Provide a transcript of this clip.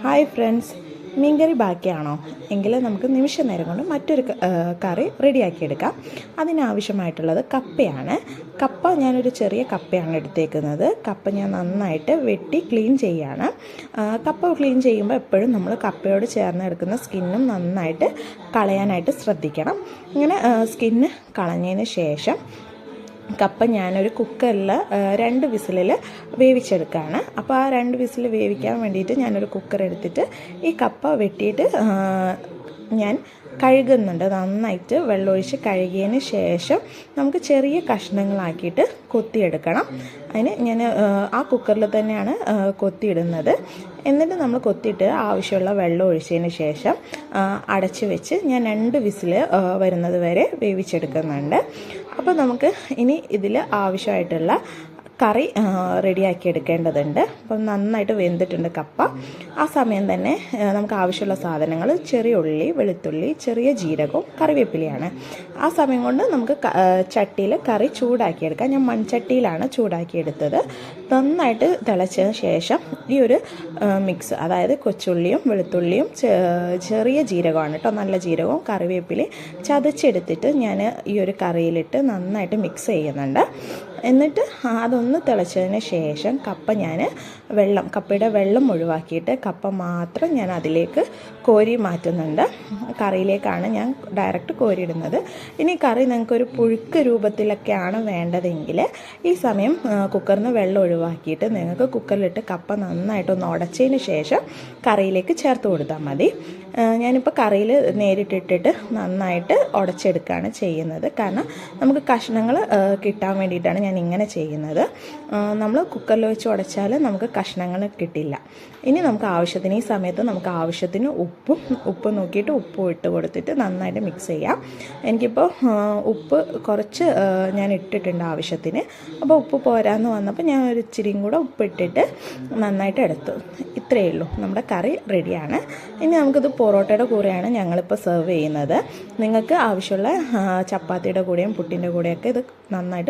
Hi friends, മീൻകറി ബാക്കിയാണോ? എങ്കിൽ നമുക്ക് നിമിഷ നേരം കൊണ്ട് മറ്റൊരു കറി റെഡിയാക്കിയെടുക്കാം. അതിനാവശ്യമായിട്ടുള്ളത് കപ്പയാണ്. കപ്പ ഞാനൊരു ചെറിയ കപ്പയാണ് എടുത്തേക്കുന്നത്. കപ്പ ഞാൻ നന്നായിട്ട് വെട്ടി ക്ലീൻ ചെയ്യുകയാണ്. കപ്പ ക്ലീൻ ചെയ്യുമ്പോൾ എപ്പോഴും നമ്മൾ കപ്പയോട് ചേർന്ന് എടുക്കുന്ന സ്കിന്നും നന്നായിട്ട് കളയാനായിട്ട് ശ്രദ്ധിക്കണം. ഇങ്ങനെ സ്കിന്ന് കളഞ്ഞതിന് ശേഷം കപ്പ ഞാനൊരു കുക്കറിൽ 2 വിസിലിൽ വേവിച്ചെടുക്കുകയാണ്. അപ്പോൾ ആ 2 വിസിൽ വേവിക്കാൻ വേണ്ടിയിട്ട് ഞാനൊരു കുക്കർ എടുത്തിട്ട് ഈ കപ്പ വെട്ടിയിട്ട് ഞാൻ കഴുകുന്നുണ്ട്. നന്നായിട്ട് വെള്ളമൊഴിച്ച് കഴുകിയതിന് ശേഷം നമുക്ക് ചെറിയ കഷ്ണങ്ങളാക്കിയിട്ട് കൊത്തിയെടുക്കണം. അതിന് ഞാൻ ആ കുക്കറിൽ തന്നെയാണ് കൊത്തിയിടുന്നത്. എന്നിട്ട് നമ്മൾ കൊത്തിയിട്ട് ആവശ്യമുള്ള വെള്ളം ഒഴിച്ചതിന് ശേഷം അടച്ച് വെച്ച് ഞാൻ 2 വിസിൽ വരുന്നത് വരെ വേവിച്ചെടുക്കുന്നുണ്ട്. അപ്പോൾ നമുക്ക് ഇനി ഇതിൽ ആവശ്യമായിട്ടുള്ള കറി റെഡിയാക്കി എടുക്കേണ്ടതുണ്ട്. അപ്പം നന്നായിട്ട് വെന്തിട്ടുണ്ട് കപ്പ. ആ സമയം തന്നെ നമുക്ക് ആവശ്യമുള്ള സാധനങ്ങൾ ചെറിയ ഉള്ളി, വെളുത്തുള്ളി, ചെറിയ ജീരകവും കറിവേപ്പിലയാണ്. ആ സമയം കൊണ്ട് നമുക്ക് ചട്ടിയിൽ കറി ചൂടാക്കിയെടുക്കാം. ഞാൻ മൺചട്ടിയിലാണ് ചൂടാക്കിയെടുത്തത്. നന്നായിട്ട് തിളച്ചതിന് ശേഷം ഈ ഒരു മിക്സ്, അതായത് കൊച്ചുള്ളിയും വെളുത്തുള്ളിയും ചെറിയ ജീരകമാണ് കേട്ടോ, നല്ല ജീരകവും കറിവേപ്പിലയും ചതച്ചെടുത്തിട്ട് ഞാൻ ഈ ഒരു കറിയിലിട്ട് നന്നായിട്ട് മിക്സ് ചെയ്യുന്നുണ്ട്. എന്നിട്ട് അതൊന്ന് തിളച്ചതിന് ശേഷം കപ്പയുടെ വെള്ളം ഒഴിവാക്കിയിട്ട് കപ്പ മാത്രം ഞാൻ അതിലേക്ക് കോരി മാറ്റുന്നുണ്ട്. കറിയിലേക്കാണ് ഞാൻ ഡയറക്റ്റ് കോരിയിടുന്നത്. ഇനി കറി നിങ്ങൾക്കൊരു പുഴുക്ക് രൂപത്തിലൊക്കെയാണ് വേണ്ടതെങ്കിൽ ഈ സമയം കുക്കറിൽ നിന്ന് വെള്ളം ഒഴിവാക്കിയിട്ട് നിങ്ങൾക്ക് കുക്കറിലിട്ട് കപ്പ നന്നായിട്ടൊന്ന് ഉടച്ചതിന് ശേഷം കറിയിലേക്ക് ചേർത്ത് കൊടുത്താൽ മതി. ഞാനിപ്പോൾ കറിയിൽ നേരിട്ടിട്ടിട്ട് നന്നായിട്ട് ഉടച്ചെടുക്കുകയാണ് ചെയ്യുന്നത്. കാരണം നമുക്ക് കഷ്ണങ്ങൾ കിട്ടാൻ വേണ്ടിയിട്ടാണ് ഞാൻ ഇങ്ങനെ ചെയ്യുന്നത്. നമ്മൾ കുക്കറിൽ വെച്ച് ഉടച്ചാൽ നമുക്ക് കഷ്ണങ്ങൾ കിട്ടില്ല. ഇനി നമുക്ക് ആവശ്യത്തിന് ഈ സമയത്ത് നമുക്ക് ആവശ്യത്തിന് ഉപ്പ് നോക്കിയിട്ട് ഉപ്പ് ഇട്ട് കൊടുത്തിട്ട് നന്നായിട്ട് മിക്സ് ചെയ്യാം. എനിക്കിപ്പോൾ ഉപ്പ് കുറച്ച് ഞാൻ ഇട്ടിട്ടുണ്ട് ആവശ്യത്തിന്. അപ്പോൾ ഉപ്പ് പോരാന്ന് വന്നപ്പോൾ ഞാൻ ഒരു ഇച്ചിരിയും കൂടെ ഉപ്പിട്ടിട്ട് നന്നായിട്ട് എടുത്തു. ഇത്രയേ ഉള്ളൂ, നമ്മുടെ കറി റെഡിയാണ്. ഇനി നമുക്കിത് പൊറോട്ടയുടെ കൂടെയാണ് ഞങ്ങളിപ്പോൾ സെർവ് ചെയ്യുന്നത്. നിങ്ങൾക്ക് ആവശ്യമുള്ള ചപ്പാത്തിയുടെ കൂടെയും പുട്ടിൻ്റെ കൂടെയൊക്കെ ഇത് നന്നായിട്ട്